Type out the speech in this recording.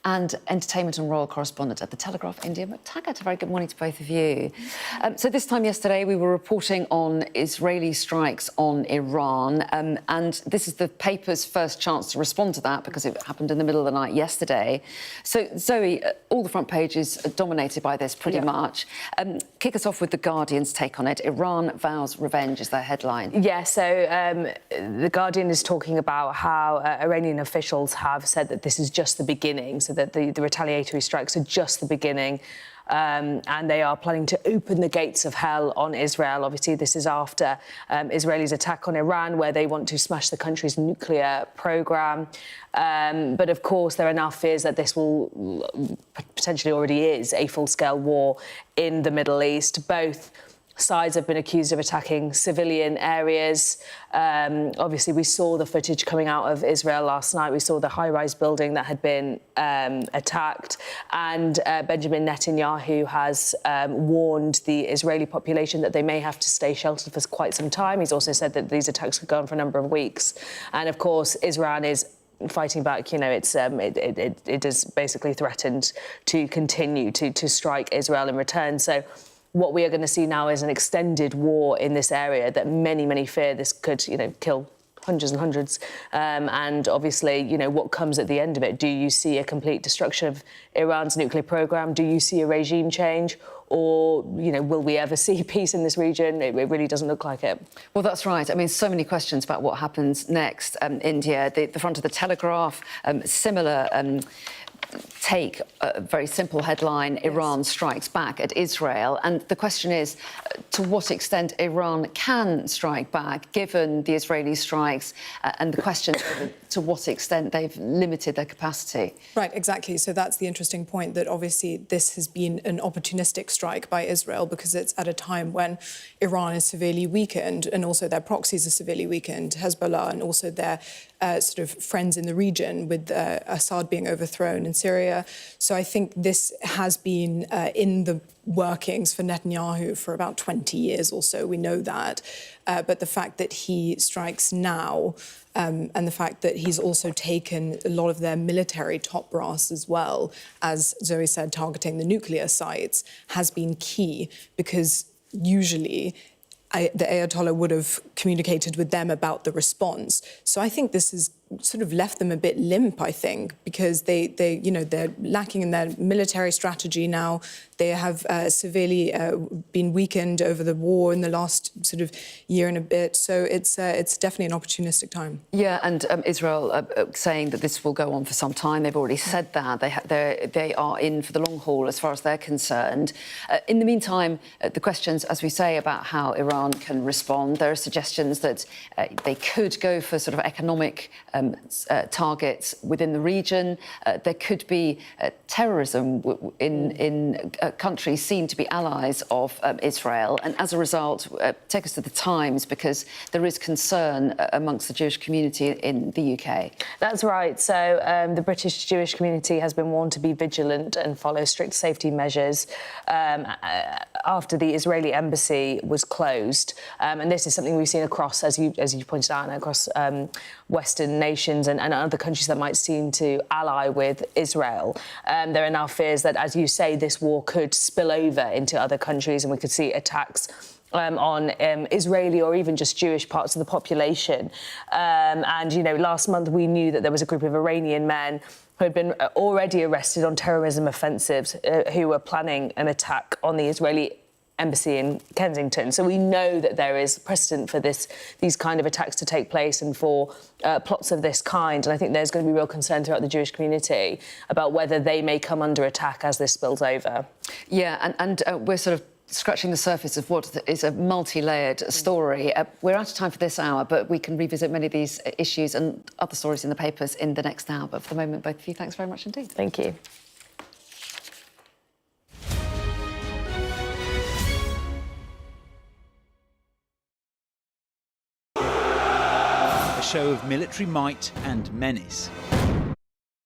and entertainment and royal correspondent at The Telegraph, India. Tagat, a very good morning to both of you. So this time yesterday, we were reporting on Israeli strikes on Iran, and this is the paper's first chance to respond to that because it happened in the middle of the night yesterday. So, Zoe, all the front pages are dominated by this pretty much. Kick us off with The Guardian's take on it. Iran vows revenge is their headline. Yeah, so The Guardian is talking about how Iranian officials have said that this is just the beginning, so that the retaliatory strikes are just the beginning, and they are planning to open the gates of hell on Israel. Obviously, this is after Israelis' attack on Iran, where they want to smash the country's nuclear programme. But, of course, there are now fears that this will potentially already is a full-scale war in the Middle East. Both sides have been accused of attacking civilian areas. Obviously, we saw the footage coming out of Israel last night. We saw the high-rise building that had been attacked. And Benjamin Netanyahu has warned the Israeli population that they may have to stay sheltered for quite some time. He's also said that these attacks could go on for a number of weeks. And, of course, Iran is fighting back. You know, it has basically threatened to continue to strike Israel in return. So what we are going to see now is an extended war in this area that many fear this could, kill hundreds and hundreds. And obviously, what comes at the end of it? Do you see a complete destruction of Iran's nuclear programme? Do you see a regime change? Or, will we ever see peace in this region? It really doesn't look like it. Well, that's right. I mean, so many questions about what happens next. India, the front of The Telegraph, similar take, a very simple headline, yes. Iran strikes back at Israel. And the question is, to what extent Iran can strike back, given the Israeli strikes, and the question to what extent they've limited their capacity. Right, exactly. So that's the interesting point, that obviously this has been an opportunistic strike by Israel because it's at a time when Iran is severely weakened and also their proxies are severely weakened, Hezbollah, and also their sort of friends in the region, with Assad being overthrown in Syria. So I think this has been in the workings for Netanyahu for about 20 years or so. We know that. But the fact that he strikes now, and the fact that he's also taken a lot of their military top brass as well, as Zoe said, targeting the nuclear sites, has been key, because usually the Ayatollah would have communicated with them about the response. So I think this has sort of left them a bit limp, I think, because they're lacking in their military strategy now. They have severely been weakened over the war in the last sort of year and a bit. So it's definitely an opportunistic time. Yeah, and Israel saying that this will go on for some time. They've already said that. They are in for the long haul as far as they're concerned. In the meantime, the questions, as we say, about how Iran can respond, there are suggestions that they could go for sort of economic targets within the region. There could be terrorism in countries seen to be allies of Israel. And as a result, take us to The Times, because there is concern amongst the Jewish community in the UK. That's right. So the British Jewish community has been warned to be vigilant and follow strict safety measures after the Israeli embassy was closed. And this is something we've seen across, as you pointed out, across Western nations and other countries that might seem to ally with Israel. There are now fears that, as you say, this war could spill over into other countries, and we could see attacks on Israeli or even just Jewish parts of the population. Last month we knew that there was a group of Iranian men who had been already arrested on terrorism offensives who were planning an attack on the Israeli embassy in Kensington. So we know that there is precedent for these kind of attacks to take place and for plots of this kind. And I think there's going to be real concern throughout the Jewish community about whether they may come under attack as this spills over. Yeah, and we're sort of scratching the surface of what is a multi-layered story. We're out of time for this hour, but we can revisit many of these issues and other stories in the papers in the next hour. But for the moment, both of you, thanks very much indeed. Thank you. A show of military might and menace.